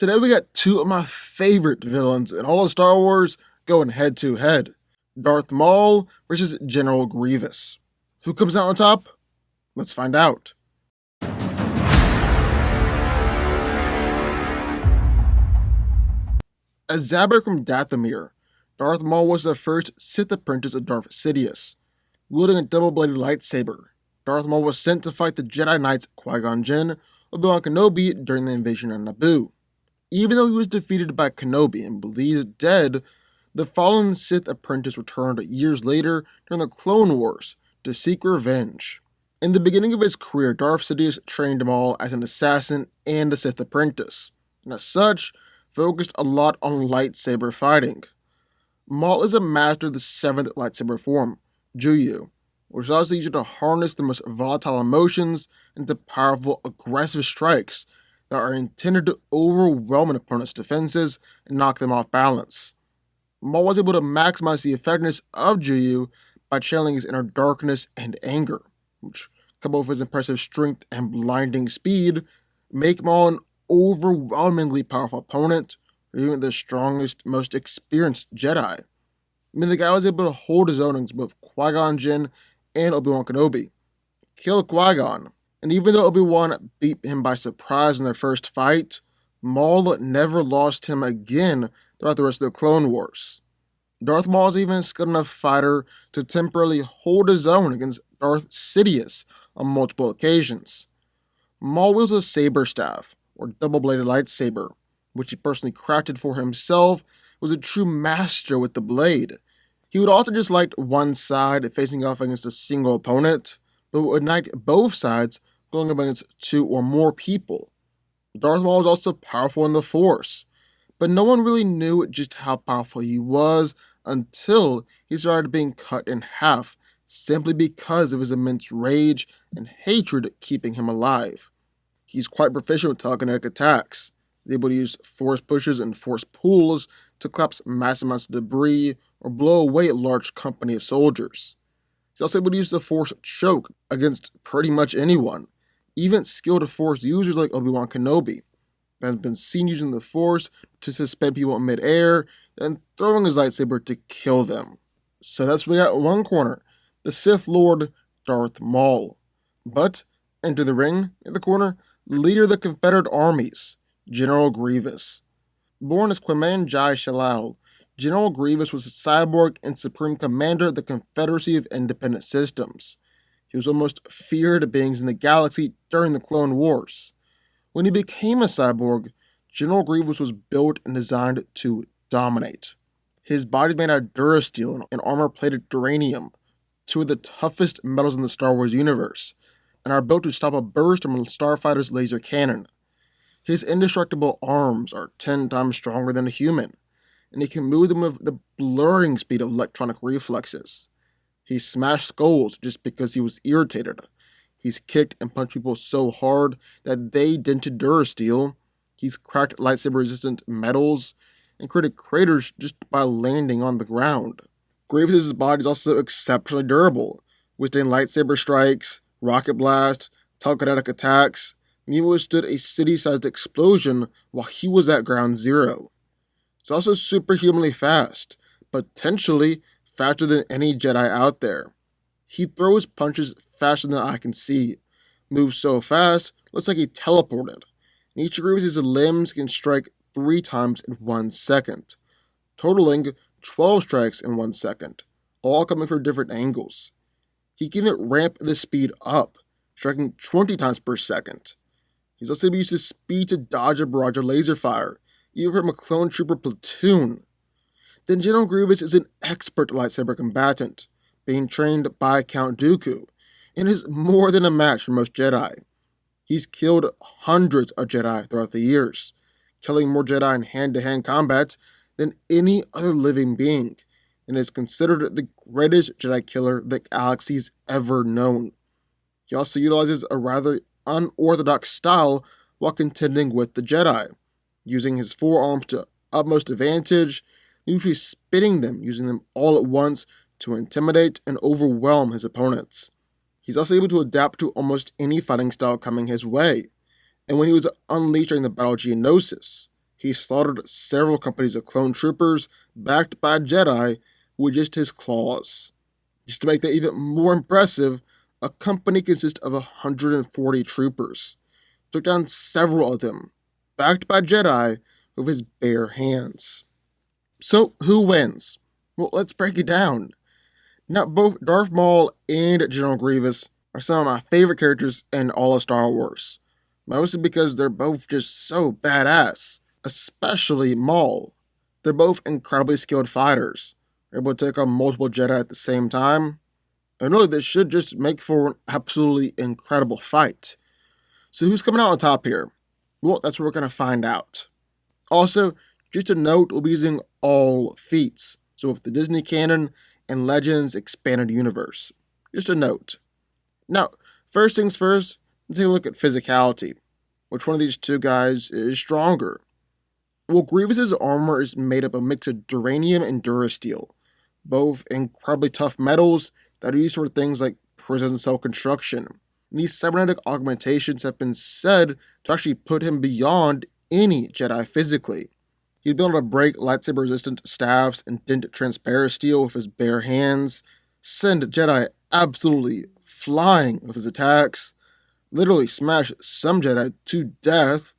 Today we got two of my favorite villains in all of Star Wars going head to head. Darth Maul versus General Grievous. Who comes out on top? Let's find out. A Zabber from Dathomir, Darth Maul was the first Sith apprentice of Darth Sidious. Wielding a double-bladed lightsaber, Darth Maul was sent to fight the Jedi Knights Qui-Gon Jinn, Obi-Wan Kenobi during the invasion of Naboo. Even though he was defeated by Kenobi and believed dead, the fallen Sith apprentice returned years later during the Clone Wars to seek revenge. In the beginning of his career, Darth Sidious trained Maul as an assassin and a Sith apprentice, and as such, focused a lot on lightsaber fighting. Maul is a master of the 7th lightsaber form, Juyu, which allows the user to harness the most volatile emotions into powerful, aggressive strikes that are intended to overwhelm an opponent's defenses and knock them off balance. Maul was able to maximize the effectiveness of Juyu by channeling his inner darkness and anger, which, coupled with his impressive strength and blinding speed, make Maul an overwhelmingly powerful opponent, or even the strongest, most experienced Jedi. I mean, the guy was able to hold his own against both Qui-Gon Jinn and Obi-Wan Kenobi, killed Qui-Gon, and even though Obi-Wan beat him by surprise in their first fight, Maul never lost him again throughout the rest of the Clone Wars. Darth Maul is even a skilled enough fighter to temporarily hold his own against Darth Sidious on multiple occasions. Maul wields a saber staff, or double-bladed lightsaber, which he personally crafted for himself, was a true master with the blade. He would often just light one side facing off against a single opponent, but would ignite both sides going up against two or more people. Darth Maul was also powerful in the Force, but no one really knew just how powerful he was until he started being cut in half, simply because of his immense rage and hatred keeping him alive. He's quite proficient with telekinetic attacks, able to use force pushes and force pulls to collapse massive amounts of debris or blow away a large company of soldiers. He's also able to use the force choke against pretty much anyone, even skilled force users like Obi-Wan Kenobi, that has been seen using the force to suspend people in midair and throwing his lightsaber to kill them. So that's what we got in one corner, the Sith Lord Darth Maul. But, enter the ring, in the corner, leader of the Confederate armies, General Grievous. Born as Queman Jai Shalal, General Grievous was a cyborg and supreme commander of the Confederacy of Independent Systems. He was one of the most feared beings in the galaxy during the Clone Wars. When he became a cyborg, General Grievous was built and designed to dominate. His body is made out of durasteel and armor-plated duranium, two of the toughest metals in the Star Wars universe, and are built to stop a burst from a starfighter's laser cannon. His indestructible arms are 10 times stronger than a human, and he can move them with the blurring speed of electronic reflexes. He smashed skulls just because he was irritated. He's kicked and punched people so hard that they dented durasteel. He's cracked lightsaber-resistant metals and created craters just by landing on the ground. Grievous' body is also exceptionally durable, withstanding lightsaber strikes, rocket blasts, telekinetic attacks, and even withstood a city-sized explosion while he was at ground zero. He's also superhumanly fast, potentially faster than any Jedi out there. He throws punches faster than I can see, moves so fast, looks like he teleported, and each of Grievous' limbs can strike 3 times in 1 second, totaling 12 strikes in 1 second, all coming from different angles. He can even ramp the speed up, striking 20 times per second. He's also able to use his speed to dodge a barrage of laser fire, even from a clone trooper platoon. Then General Grievous is an expert lightsaber combatant, being trained by Count Dooku, and is more than a match for most Jedi. He's killed hundreds of Jedi throughout the years, killing more Jedi in hand-to-hand combat than any other living being, and is considered the greatest Jedi killer the galaxy's ever known. He also utilizes a rather unorthodox style while contending with the Jedi, using his forearms to utmost advantage, usually spinning them, using them all at once to intimidate and overwhelm his opponents. He's also able to adapt to almost any fighting style coming his way, and when he was unleashed during the Battle of Geonosis, He slaughtered several companies of clone troopers backed by Jedi with just his claws. Just to make that even more impressive, a company consists of 140 troopers. Took down several of them, backed by Jedi with his bare hands. So, who wins? Well, let's break it down. Now, both Darth Maul and General Grievous are some of my favorite characters in all of Star Wars. Mostly because they're both just so badass, especially Maul. They're both incredibly skilled fighters, able to take on multiple Jedi at the same time. And really, this should just make for an absolutely incredible fight. So, who's coming out on top here? Well, that's what we're going to find out. Also, just a note, we'll be using all feats. So, with the Disney canon and Legends Expanded Universe. Just a note. Now, first things first, let's take a look at physicality. Which one of these two guys is stronger? Well, Grievous's armor is made up of a mix of duranium and durasteel, both incredibly tough metals that are used for things like prison cell construction. And these cybernetic augmentations have been said to actually put him beyond any Jedi physically. He'd be able to break lightsaber-resistant staffs and dent transparent steel with his bare hands, send Jedi absolutely flying with his attacks, literally smash some Jedi to death,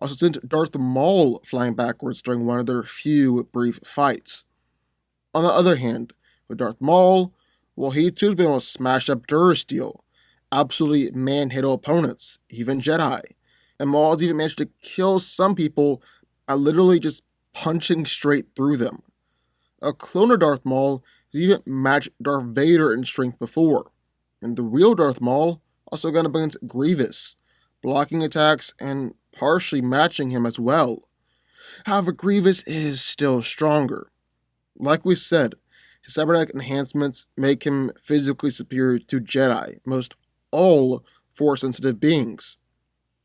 also sent Darth Maul flying backwards during one of their few brief fights. On the other hand, with Darth Maul, well, he too has been able to smash up Durasteel, absolutely manhandle opponents, even Jedi. And Maul has even managed to kill some people by literally just punching straight through them. A clone of Darth Maul has even matched Darth Vader in strength before, and the real Darth Maul also gone up against Grievous, blocking attacks and partially matching him as well. However, Grievous is still stronger. Like we said, his cybernetic enhancements make him physically superior to Jedi, most all Force-sensitive beings.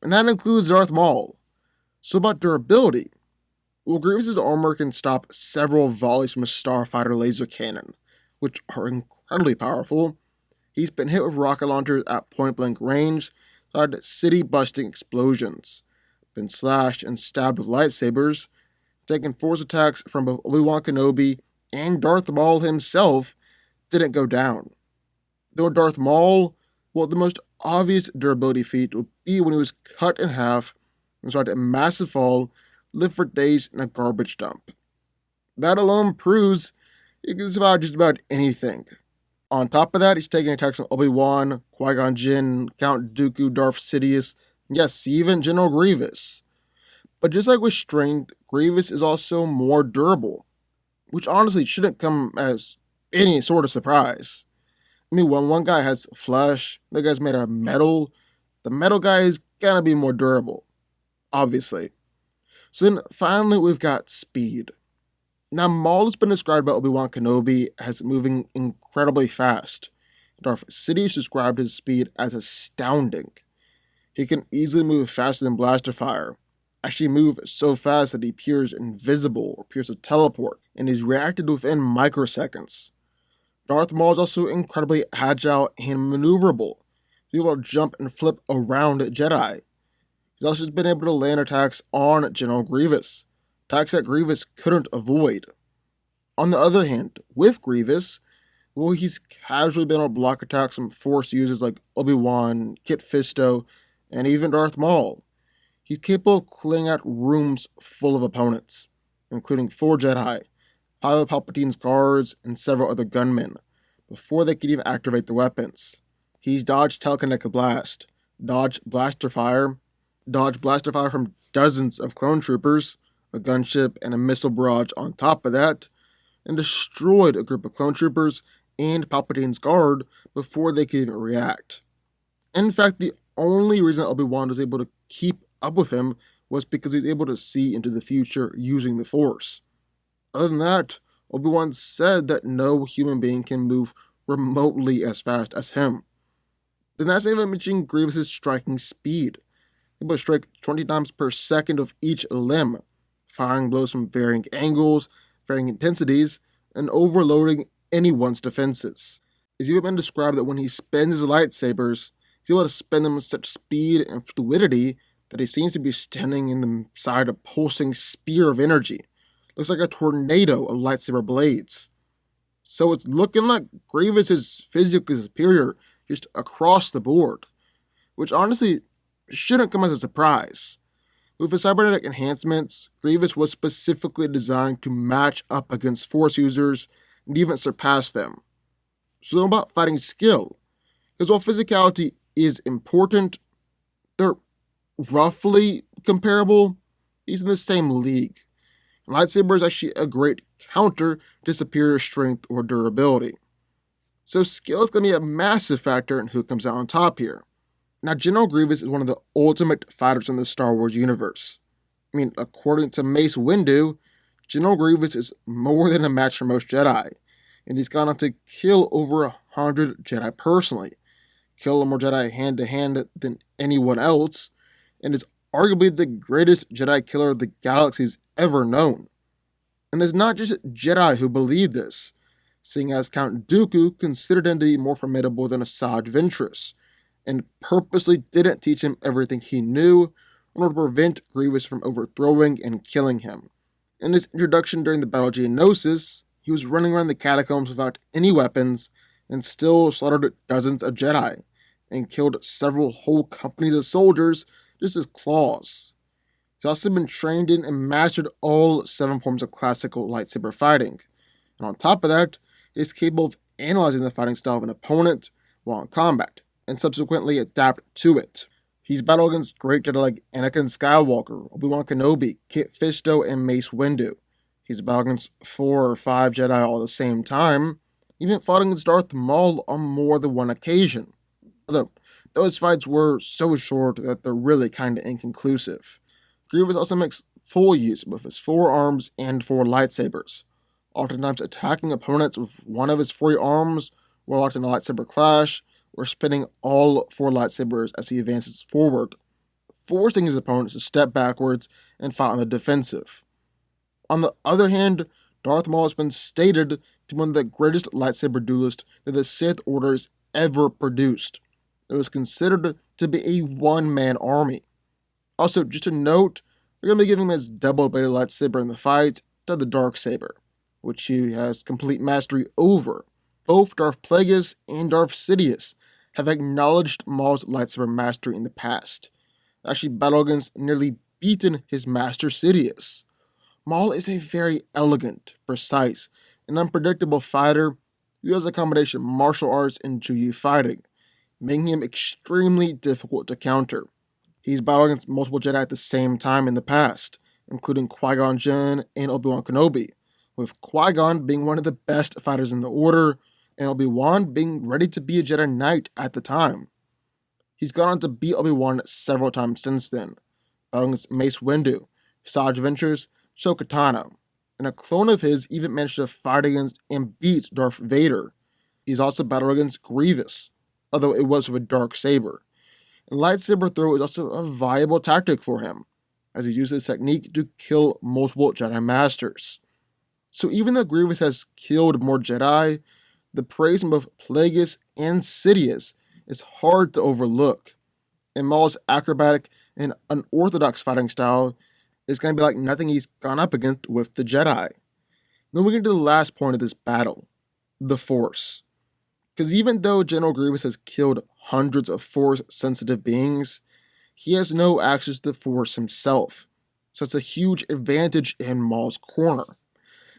And that includes Darth Maul. So about durability. Well, Grievous' armor can stop several volleys from a starfighter laser cannon, which are incredibly powerful. He's been hit with rocket launchers at point-blank range, started city-busting explosions, been slashed and stabbed with lightsabers, taken force attacks from both Obi-Wan Kenobi and Darth Maul himself, didn't go down. Though Darth Maul, well, the most obvious durability feat would be when he was cut in half and started a massive fall, lived for days in a garbage dump. That alone proves he can survive just about anything. On top of that, he's taking attacks on Obi-Wan, Qui-Gon Jinn, Count Dooku, Darth Sidious, and yes, even General Grievous. But just like with strength, Grievous is also more durable, which honestly shouldn't come as any sort of surprise. I mean, when one guy has flesh, the guy's made of metal, the metal guy is gonna be more durable, obviously. So then finally we've got speed. Now Maul has been described by Obi-Wan Kenobi as moving incredibly fast. Darth Sidious described his speed as astounding. He can easily move faster than blaster fire. Actually move so fast that he appears invisible or appears to teleport, and is reacted within microseconds. Darth Maul is also incredibly agile and maneuverable. He's able to jump and flip around Jedi. He's also been able to land attacks on General Grievous, attacks that Grievous couldn't avoid. On the other hand, with Grievous, well, he's casually been able to block attacks from Force users like Obi-Wan, Kit Fisto, and even Darth Maul. He's capable of clearing out rooms full of opponents, including 4 Jedi, Pilot Palpatine's guards, and several other gunmen, before they could even activate the weapons. He's dodged telekinetic blast, dodged blaster fire from dozens of clone troopers, a gunship, and a missile barrage on top of that, and destroyed a group of clone troopers and Palpatine's guard before they could even react. In fact, the only reason Obi-Wan was able to keep up with him was because he's able to see into the future using the Force. Other than that, Obi-Wan said that no human being can move remotely as fast as him. Then that's not even mentioning Grievous' striking speed. He will strike 20 times per second of each limb, firing blows from varying angles, varying intensities, and overloading anyone's defenses. It's even been described that when he spins his lightsabers, he's able to spin them with such speed and fluidity that he seems to be standing inside a pulsing spear of energy. Looks like a tornado of lightsaber blades. So it's looking like Grievous is physically superior just across the board, which honestly shouldn't come as a surprise. With his cybernetic enhancements, Grievous was specifically designed to match up against Force users and even surpass them. So about fighting skill, because while physicality is important, they're roughly comparable. He's in the same league. Lightsaber is actually a great counter to superior strength or durability. So skill is going to be a massive factor in who comes out on top here. Now, General Grievous is one of the ultimate fighters in the Star Wars universe. I mean, according to Mace Windu, General Grievous is more than a match for most Jedi, and he's gone on to kill over 100 Jedi personally, kill more Jedi hand-to-hand than anyone else, and is arguably the greatest Jedi killer the galaxy's ever known. And it's not just Jedi who believe this, seeing as Count Dooku considered him to be more formidable than Asajj Ventress, and purposely didn't teach him everything he knew in order to prevent Grievous from overthrowing and killing him. In his introduction during the Battle of Geonosis, he was running around the catacombs without any weapons and still slaughtered dozens of Jedi, and killed several whole companies of soldiers just as claws. He's also been trained in and mastered all 7 forms of classical lightsaber fighting, and on top of that, he's capable of analyzing the fighting style of an opponent while in combat, and subsequently adapt to it. He's battled against great Jedi like Anakin Skywalker, Obi-Wan Kenobi, Kit Fisto, and Mace Windu. He's battled against 4 or 5 Jedi all at the same time, even fought against Darth Maul on more than one occasion. Although, those fights were so short that they're really kinda inconclusive. Grievous also makes full use of his 4 arms and 4 lightsabers, oftentimes attacking opponents with one of his 4 arms while locked in a lightsaber clash, or spinning all 4 lightsabers as he advances forward, forcing his opponents to step backwards and fight on the defensive. On the other hand, Darth Maul has been stated to be one of the greatest lightsaber duelists that the Sith Orders ever produced. It was considered to be a one-man army. Also, just a note, they're going to be giving him his double-bladed lightsaber in the fight to the Darksaber, which he has complete mastery over. Both Darth Plagueis and Darth Sidious have acknowledged Maul's lightsaber mastery in the past, actually battled against and nearly beaten his master Sidious. Maul is a very elegant, precise, and unpredictable fighter who has a combination of martial arts and Juyi fighting, making him extremely difficult to counter. He's battled against multiple Jedi at the same time in the past, including Qui-Gon Jinn and Obi-Wan Kenobi, with Qui-Gon being one of the best fighters in the Order, and Obi-Wan being ready to be a Jedi Knight at the time. He's gone on to beat Obi-Wan several times since then, battling against Mace Windu, Asajj Ventress, Ahsoka, and a clone of his even managed to fight against and beat Darth Vader. He's also battled against Grievous, although it was with a dark saber. And lightsaber throw is also a viable tactic for him, as he uses this technique to kill multiple Jedi Masters. So even though Grievous has killed more Jedi, the praise from both Plagueis and Sidious is hard to overlook. And Maul's acrobatic and unorthodox fighting style is going to be like nothing he's gone up against with the Jedi. Then we get to the last point of this battle, the Force. Because even though General Grievous has killed hundreds of Force-sensitive beings, he has no access to the Force himself, so it's a huge advantage in Maul's corner.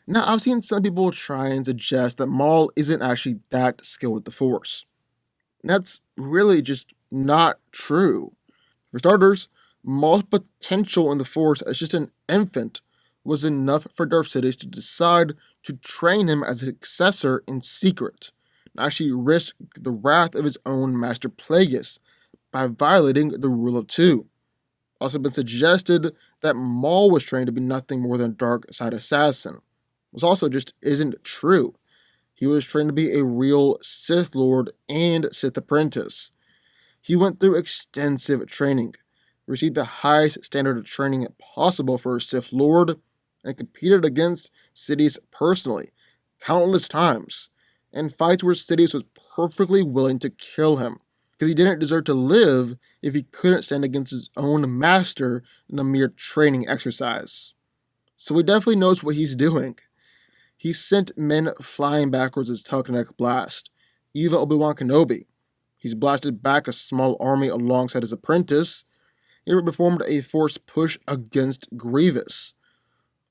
Now, I've seen some people try and suggest that Maul isn't actually that skilled with the Force. That's really just not true. For starters, Maul's potential in the Force as just an infant was enough for Darth Sidious to decide to train him as a successor in secret, and actually risk the wrath of his own Master Plagueis by violating the Rule of Two. Also been suggested that Maul was trained to be nothing more than a dark side assassin, which also just isn't true. He was trained to be a real Sith Lord and Sith apprentice. He went through extensive training, received the highest standard of training possible for a Sith Lord, and competed against Sidious personally, countless times, and fights where Sidious was perfectly willing to kill him, because he didn't deserve to live if he couldn't stand against his own master in a mere training exercise. So he definitely knows what he's doing. He sent men flying backwards as telekinetic blast, even Obi-Wan Kenobi. He's blasted back a small army alongside his apprentice. He performed a force push against Grievous.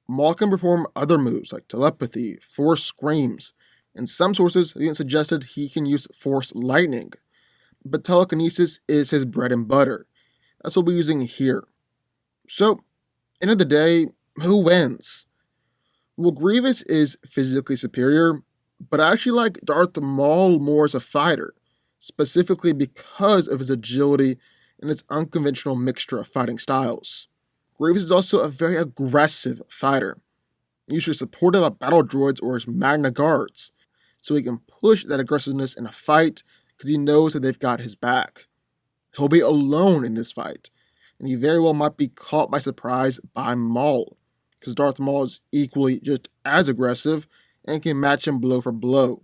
Maul can perform other moves like telepathy, force screams, and some sources have even suggested he can use force lightning. But telekinesis is his bread and butter. That's what we're using here. So, end of the day, who wins? Well, Grievous is physically superior, but I actually like Darth Maul more as a fighter, specifically because of his agility and his unconventional mixture of fighting styles. Grievous is also a very aggressive fighter, usually supported by battle droids or his Magna Guards, so he can push that aggressiveness in a fight because he knows that they've got his back. He'll be alone in this fight, and he very well might be caught by surprise by Maul, because Darth Maul is equally just as aggressive and can match him blow for blow.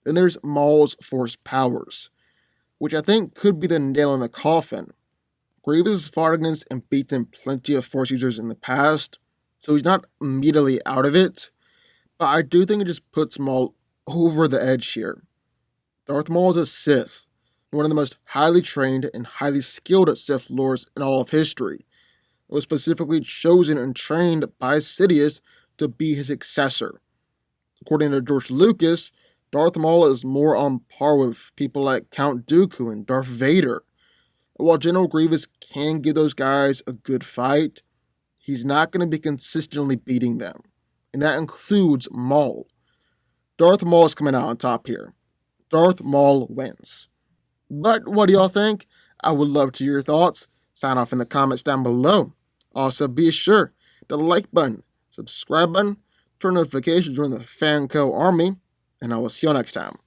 Then there's Maul's force powers, which I think could be the nail in the coffin. Grievous has fought against and beaten plenty of force users in the past, so he's not immediately out of it, but I do think it just puts Maul over the edge here. Darth Maul is a Sith, one of the most highly trained and highly skilled Sith lords in all of history. It was specifically chosen and trained by Sidious to be his successor. According to George Lucas, Darth Maul is more on par with people like Count Dooku and Darth Vader. While General Grievous can give those guys a good fight, he's not going to be consistently beating them, and that includes Maul. Darth Maul is coming out on top here. Darth Maul wins. But what do y'all think? I would love to hear your thoughts. Sign off in the comments down below. Also, be sure to like button, subscribe button, turn notifications, join the DanCo army, and I will see you next time.